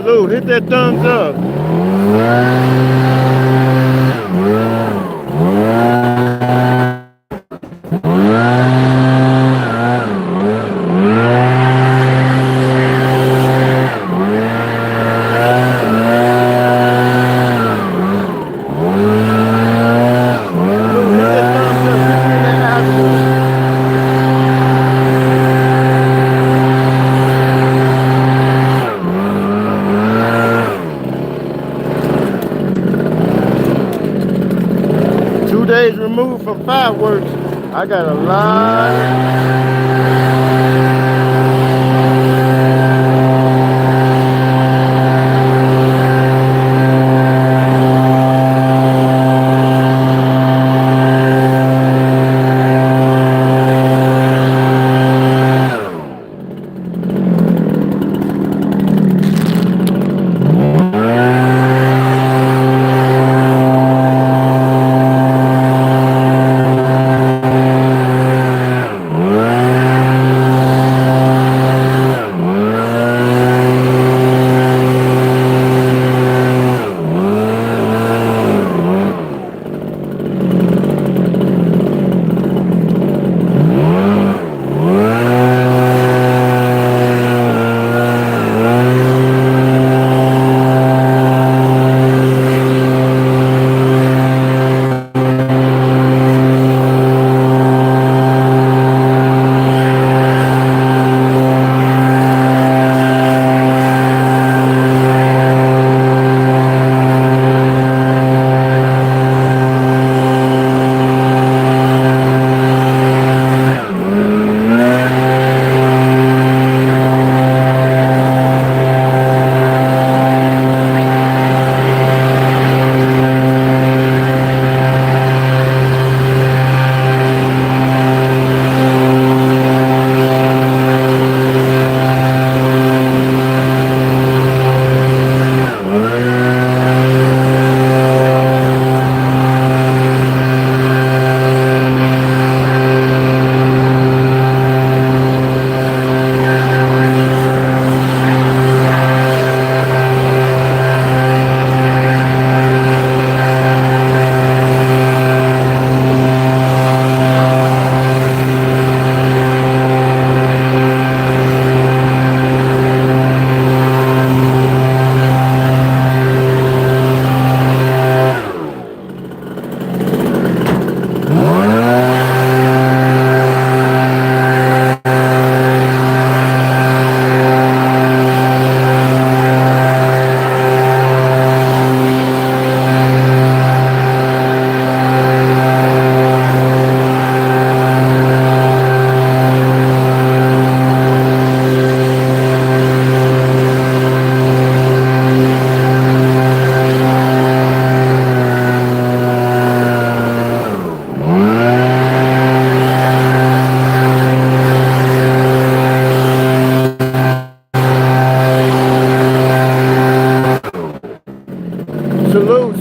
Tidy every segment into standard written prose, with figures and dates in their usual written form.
Salute. Hit that thumbs up. Days removed from fireworks. I got a lot.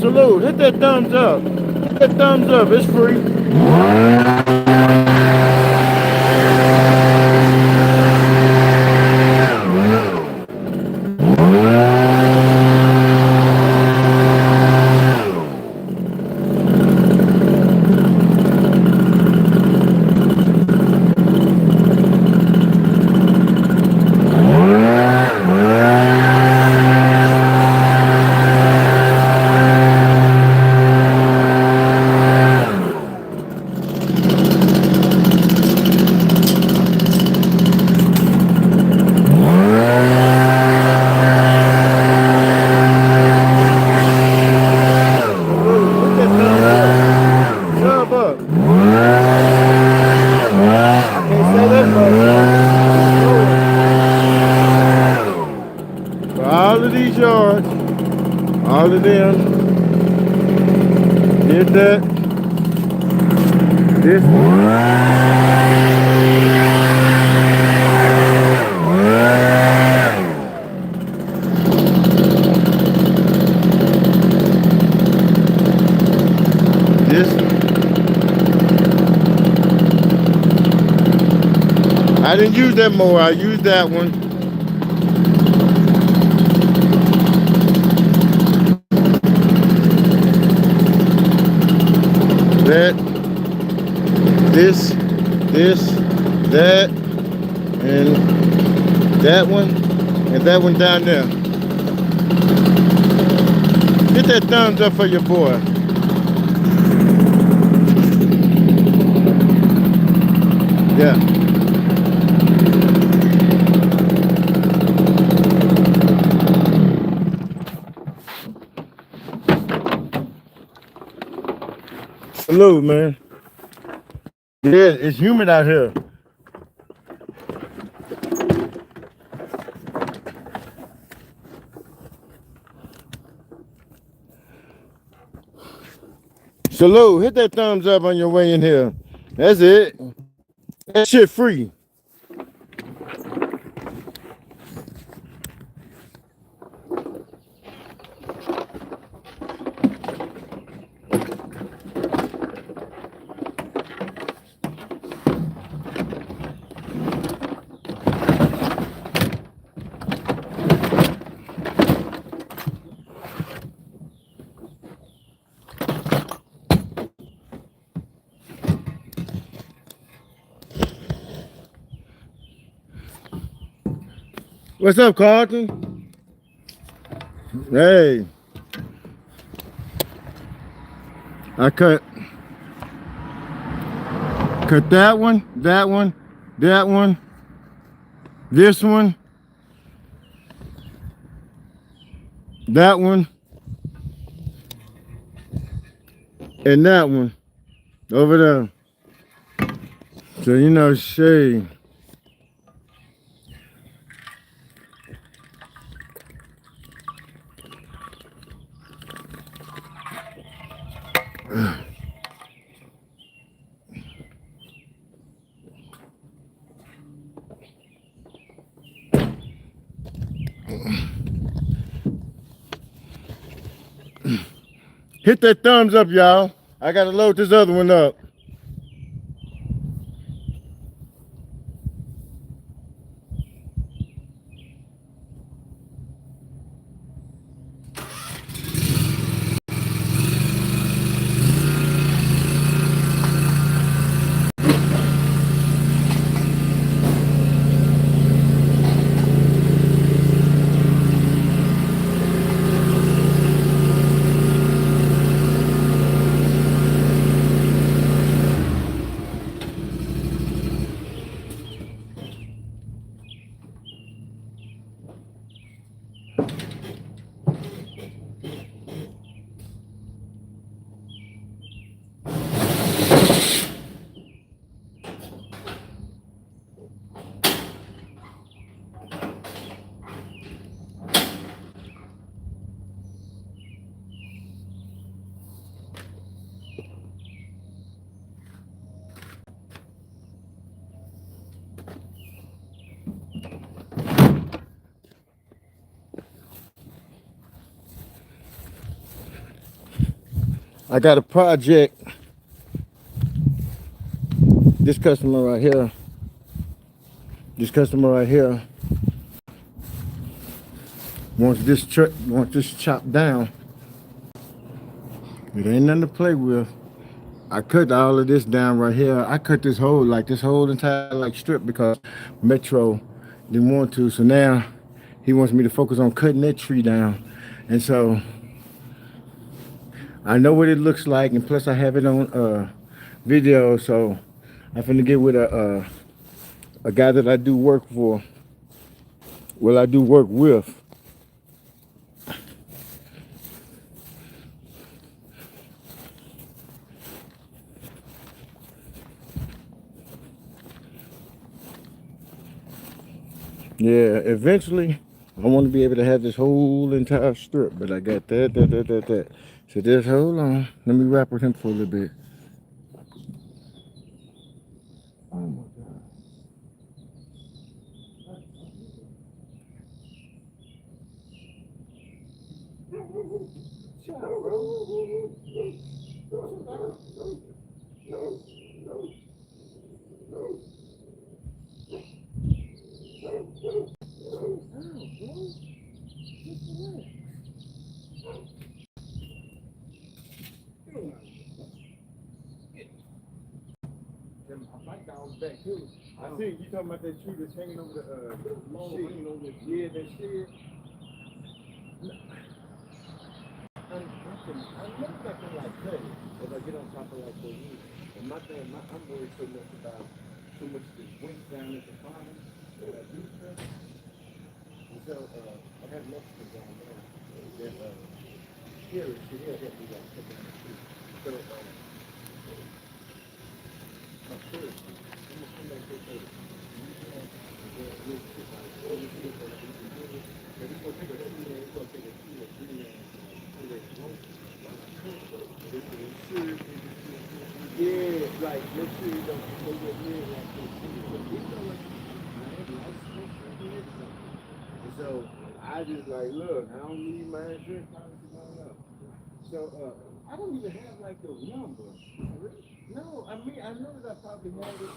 Salute. Hit that thumbs up. Hit that thumbs up. It's free. All of these yards, all of them, did that. This I didn't use that mower, I used that one. that, this, that, and that one down there. Hit that thumbs up for your boy. Yeah. Salute, man. Yeah, it's humid out here. Salute, hit that thumbs up on your way in here. That's it. That shit free. What's up, Carlton? Hey. I cut that one, that one, that one, this one, that one, and that one over there. So you know, shade. Hit that thumbs up, y'all. I gotta load this other one up. I got a project. This customer right here wants this chopped down. It ain't nothing to play with. I cut all of this down right here. I cut this whole entire strip because Metro didn't want to. So now he wants me to focus on cutting that tree down. And so I know what it looks like, and plus I have it on video. So I'm finna get with a guy that I do work for. Well, I do work with. Yeah, eventually I want to be able to have this whole entire strip, but I got that. So just hold on. Let me rap with him for a little bit. Oh my God. see you talking about that tree that's hanging over the hanging over the that shit. I'm not gonna like cut it if I get on top of like the wood. And my thing, I'm worried so much about too much of this weight down at the bottom that I do cut. And so I have Mexican down there that here he'll help me like cut down the tree. So my first, I'm gonna come back here first. Yeah, like make sure you don't go your head like this. And so I just like, look, I don't need my insurance policy going up. So I don't even have like the number. No, I mean I know that I probably had it.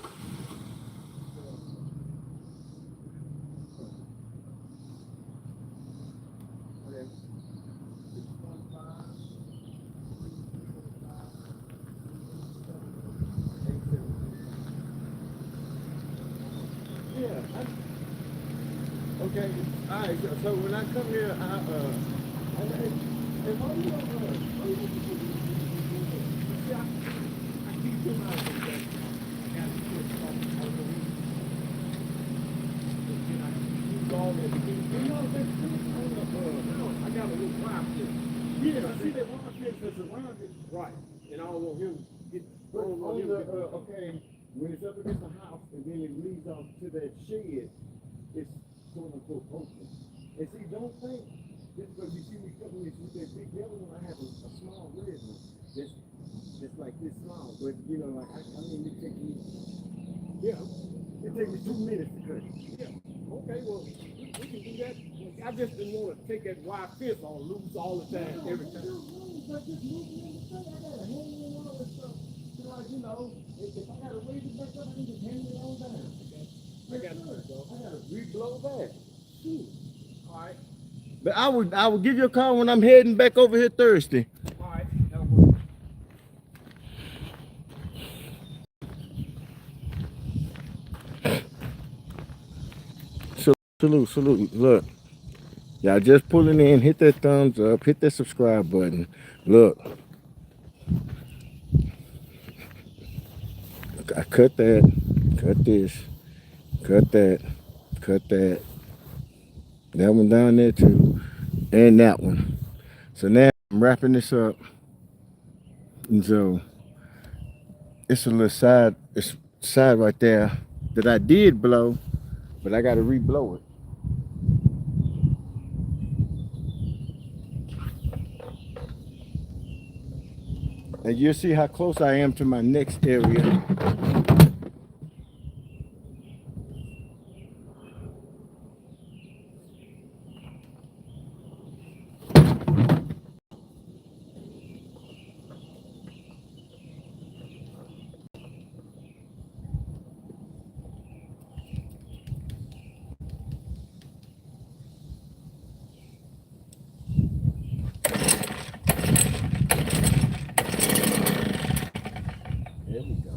Okay, all right. So when I come here, and why you don't I keep them out of that. I got a little wild here. Yeah, see that one fence that's around it. Right. And I don't want him to get thrown on okay, when it's up against the house and then it leads off to that shed, it's quote unquote open. And see, don't think just because you see me cutting this with that big yellow one, I have a small red one. Just like this small. But you know, like I mean it takes me it takes me 2 minutes to cut it. Yeah. Okay, well we can do that. I just didn't want to take that wide fence on loose all the time, every time. You know, if I gotta raise it back up, I can just hand it on down. I gotta re-blow back. All right. But I will give you a call when I'm heading back over here Thursday. All right. Salute. Look, y'all just pulling in. Hit that thumbs up. Hit that subscribe button. Look. I cut that. Cut this. Cut that. Cut that. That one down there too. And that one. So now I'm wrapping this up. And so it's a little side right there that I did blow, but I gotta re-blow it. And you'll see how close I am to my next area. There we go.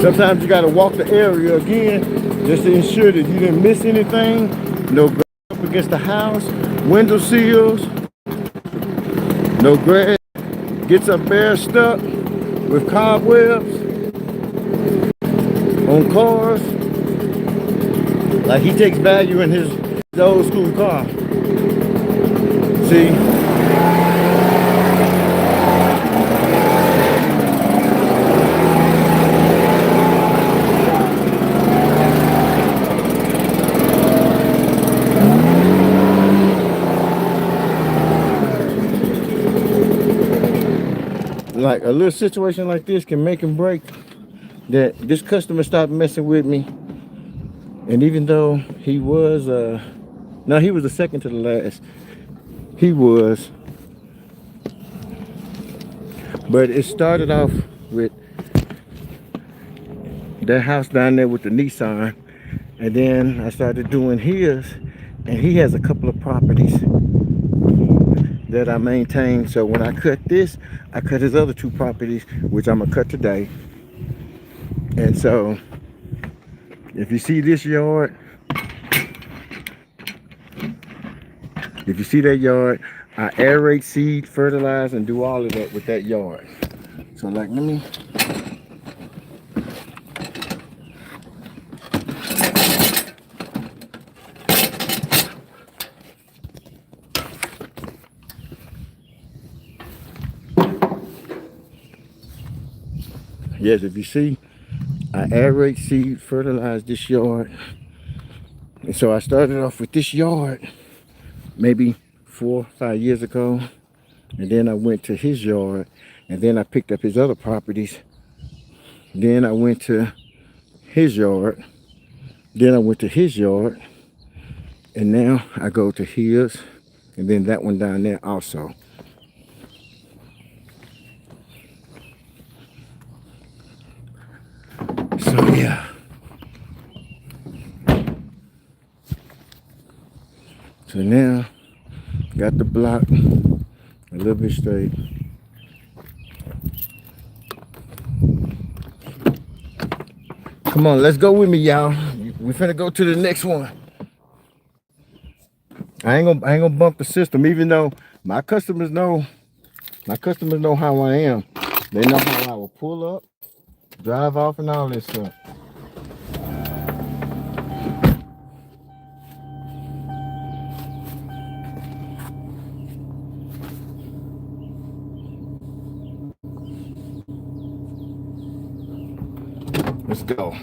Sometimes you gotta walk the area again just to ensure that you didn't miss anything. No grass up against the house, window sills, no grass gets up there stuck with cobwebs on cars. Like he takes value in his old school car. See? Like a little situation like this can make and break. That this customer stopped messing with me And even though he was, no, he was the second to the last. He was, but it started off with that house down there with the Nissan, and then I started doing his, and he has a couple of properties that I maintain. So when I cut this, I cut his other two properties, which I'm gonna cut today. And so if you see this yard, if you see that yard, I aerate, seed, fertilize, and do all of that with that yard. So like, let me, yes, if you see, I aerate, seed, fertilize this yard. And so I started off with this yard maybe 4 or 5 years ago. And then I went to his yard, and then I picked up his other properties. Then I went to his yard. Then I went to his yard. And now I go to his, and then that one down there also. So yeah. So now, got the block a little bit straight. Come on, let's go with me, y'all. We finna go to the next one. I ain't gonna bump the system, even though my customers know how I am. They know how I will pull up, drive off, and all this stuff. Let's go.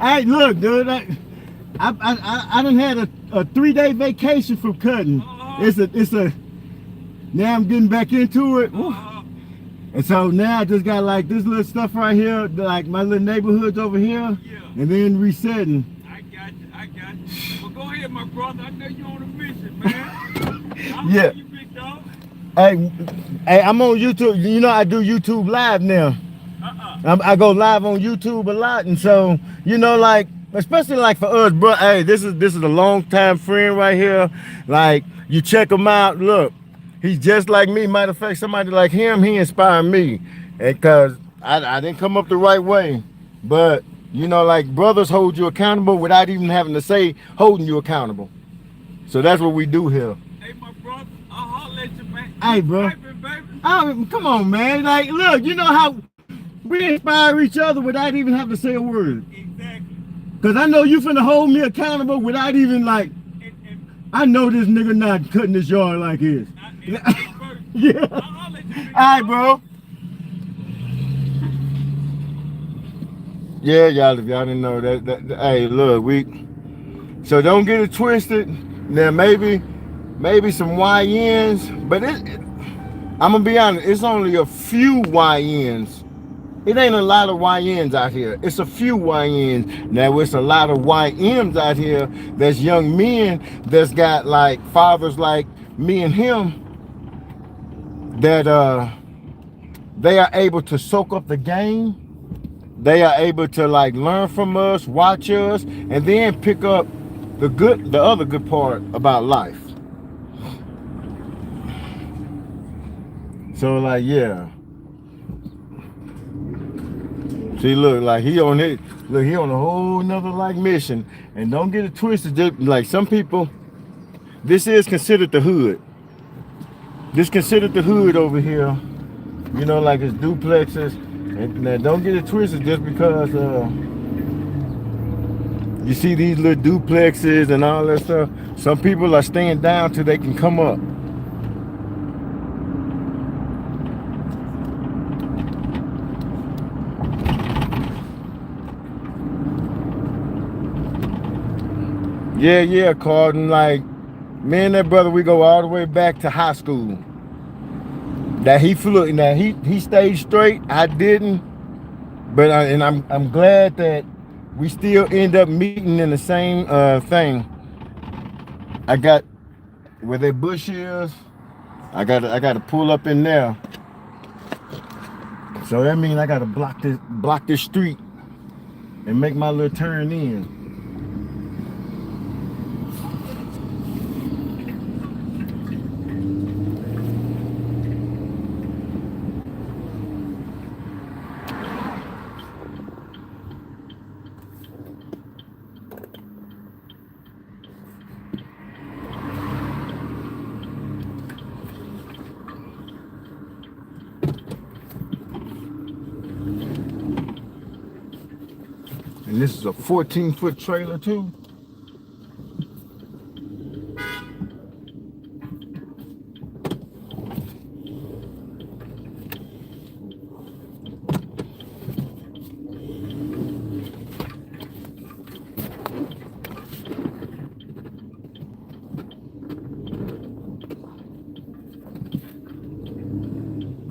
Hey, look, dude. I done had a 3-day vacation from cutting. It's a. Now I'm getting back into it, and so now I just got like this little stuff right here, like my little neighborhoods over here, and then resetting. I got you. Well, go ahead, my brother. I know you on a mission, man. Yeah. You, big dog. Hey, I'm on YouTube. You know I do YouTube live now. I go live on YouTube a lot, and so you know, like especially like for us, bro. Hey, this is a long time friend right here. Like you check him out. Look, he's just like me. Matter of fact, somebody like him, he inspired me, and cause I didn't come up the right way, but you know, like brothers hold you accountable without even having to say holding you accountable. So that's what we do here. Hey, my brother, I'll holler at you, man. Hey, bro. Oh, come on, man. Like, look, you know how we inspire each other without even having to say a word. Exactly. Cause I know you finna hold me accountable without even like. I know this nigga not cutting this yard like this. Yeah. All right, bro. Yeah, y'all, if y'all didn't know that, hey, look, so don't get it twisted. Now maybe some YNs, but I'm gonna be honest, it's only a few YNs. It ain't a lot of YNs out here. It's a few YNs. Now it's a lot of YMs out here. That's young men that's got like fathers like me and him that they are able to soak up the game. They are able to like learn from us, watch us, and then pick up the other good part about life. So like, yeah. See, look, like he on it. Look, he on a whole nother like mission. And don't get it twisted. Just like some people, this is considered the hood. This considered the hood over here. You know, like it's duplexes. And now don't get it twisted just because you see these little duplexes and all that stuff. Some people are staying down till they can come up. Yeah, Carden, like Me and that brother, we go all the way back to high school. That he flew, now he stayed straight. I didn't, but and I'm glad that we still end up meeting in the same thing. I got where that bush is. I got to pull up in there. So that means I got to block this street and make my little turn in. And this is a 14-foot trailer too.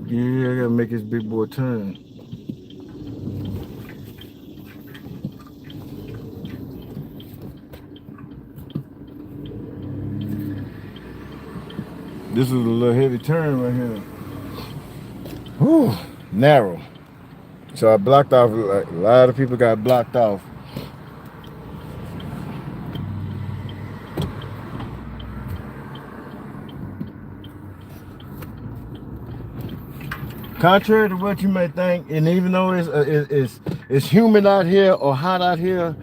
Yeah, I gotta make this big boy turn. This is a little heavy turn right here. Whew, narrow. So I blocked off, like, a lot of people got blocked off. Contrary to what you may think, and even though it's humid out here or hot out here,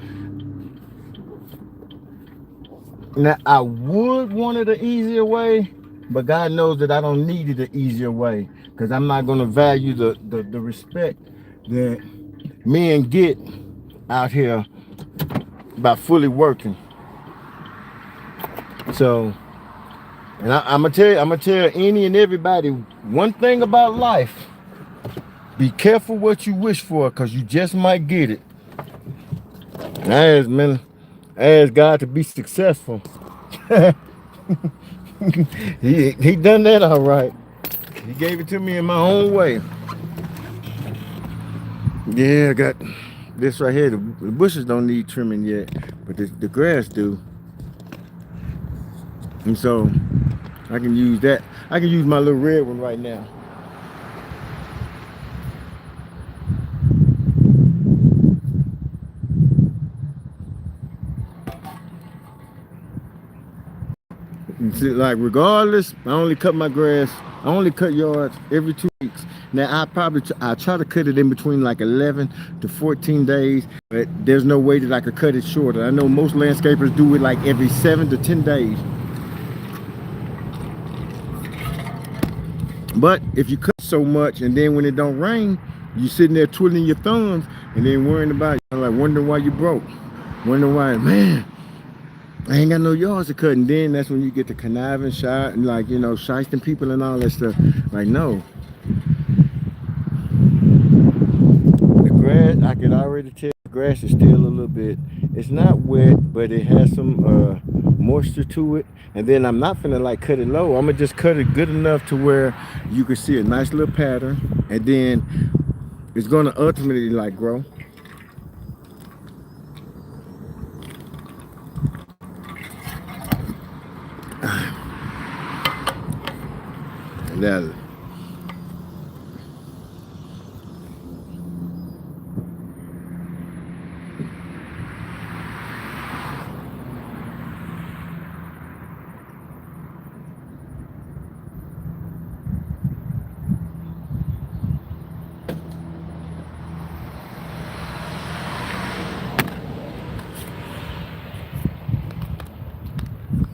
now I would want it an easier way, but God knows that I don't need it an easier way, because I'm not going to value the respect that men get out here by fully working. So, and I'm gonna tell any and everybody one thing about life: be careful what you wish for, because you just might get it. I ask God to be successful. he done that all right. He gave it to me in my own way. Yeah, I got this right here. The bushes don't need trimming yet, but the grass do. And so I can use that. I can use my little red one right now. See, like, regardless, I only cut my grass. I only cut yards every 2 weeks. Now I try to cut it in between like 11 to 14 days, but there's no way that I could cut it shorter. I know most landscapers do it like every 7 to 10 days. But if you cut so much and then when it don't rain, you sitting there twiddling your thumbs and then worrying about, like, wondering why you broke, wondering why, man, I ain't got no yards to cut. And then that's when you get the conniving shot and, like, you know, shysting people and all that stuff. Like, no. The grass, I can already tell the grass is still a little bit, it's not wet, but it has some moisture to it. And then I'm not finna like cut it low. I'm gonna just cut it good enough to where you can see a nice little pattern, and then it's gonna ultimately like grow. Now,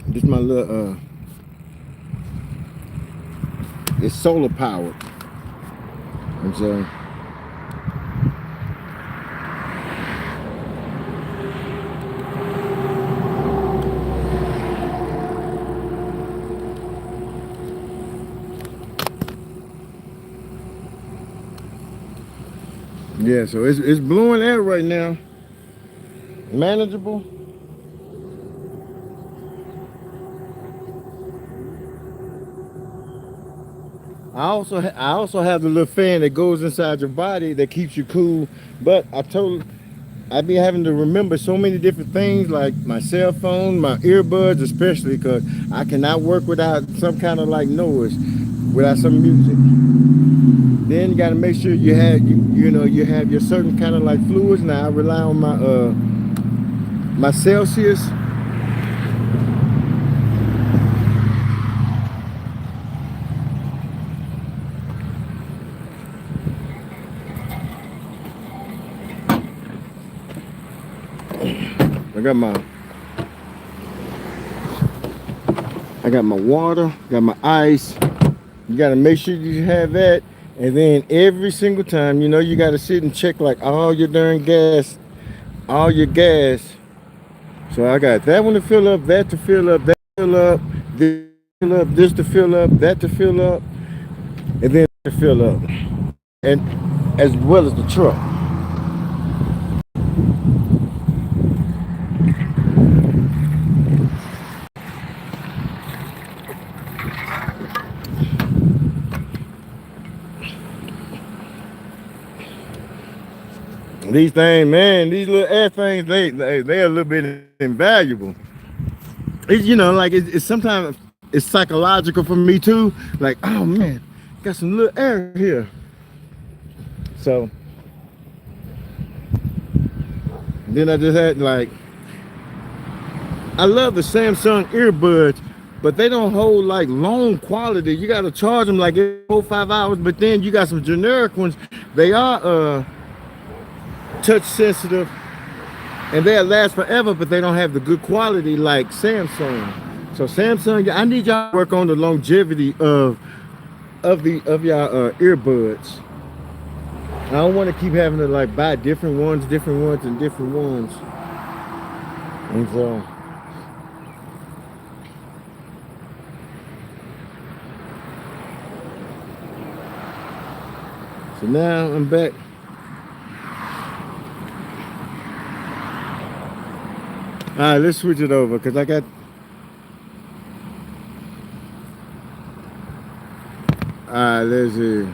this is my little it's solar powered. And so yeah, so it's blowing air right now. Manageable. I also have the little fan that goes inside your body that keeps you cool. But I be having to remember so many different things, like my cell phone, my earbuds, especially because I cannot work without some kind of like noise, without some music. Then you got to make sure you have your certain kind of like fluids. Now I rely on my Celsius. I got my I got my water, got my ice. You got to make sure you have that. And then every single time, you got to sit and check like all your darn gas, all your gas. So I got that one to fill up, that to fill up, that to fill up, this to fill up, this to fill up, that to fill up, and then to fill up. And as well as the truck. These things, man, these little air things, they're a little bit invaluable. It's like it's sometimes it's psychological for me too. Like, oh man, got some little air here. So then I just had like, I love the Samsung earbuds, but they don't hold like long quality. You got to charge them like every 4 or 5 hours. But then you got some generic ones. They are touch sensitive and they'll last forever, but they don't have the good quality like Samsung. So Samsung, I need y'all to work on the longevity of y'all earbuds. I don't want to keep having to like buy different ones, and different ones. And so now I'm back. All right, let's switch it over because I got. All right, let's see.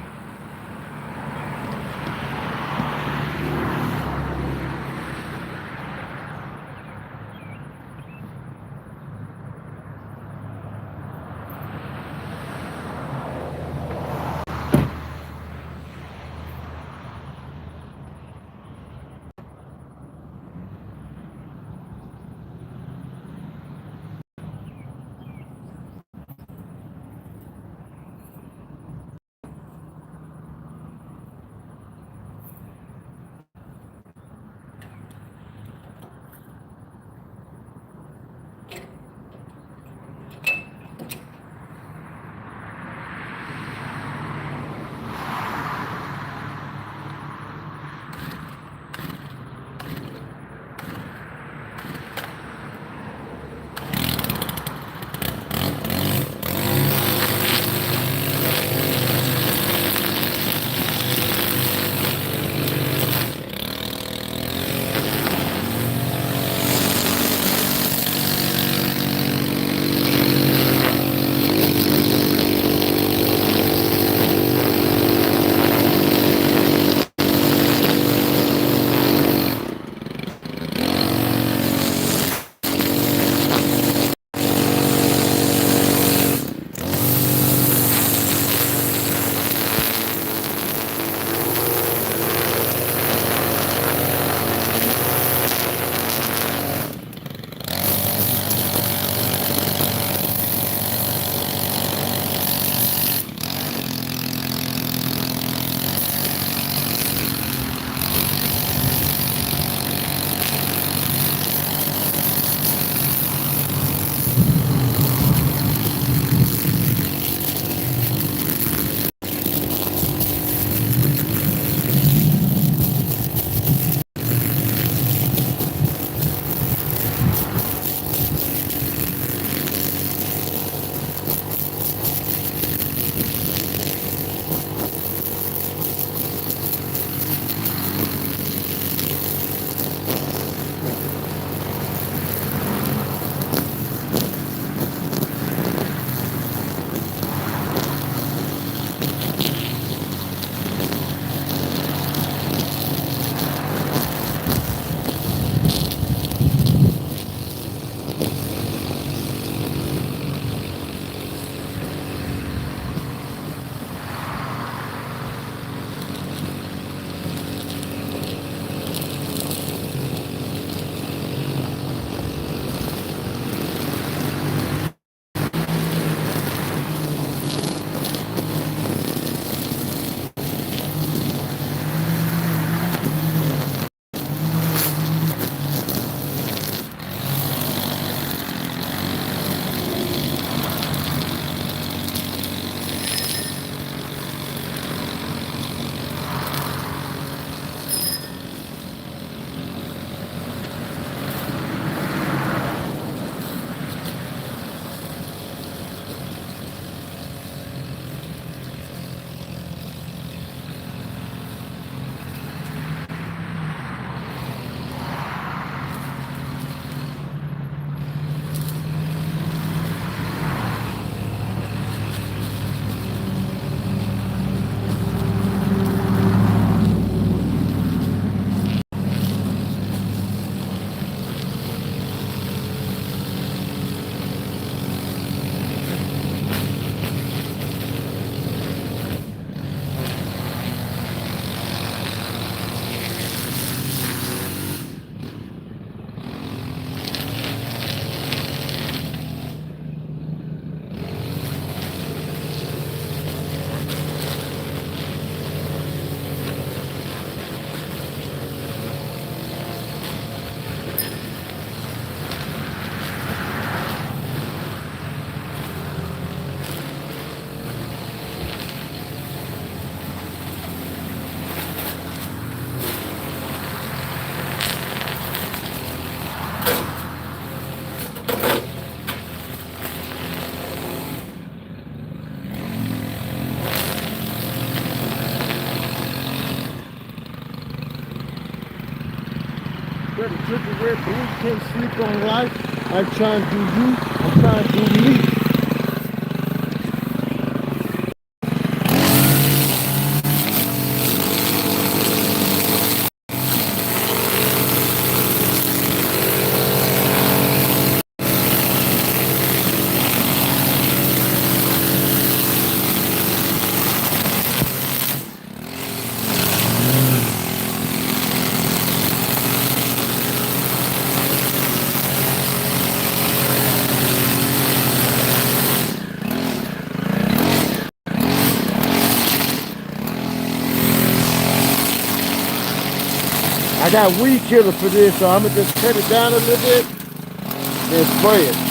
Red, the triple red, blue, can't sleep on life. I'm trying to do you, I'm trying to do me. I got weed killer for this, so I'm gonna just cut it down a little bit and spray it.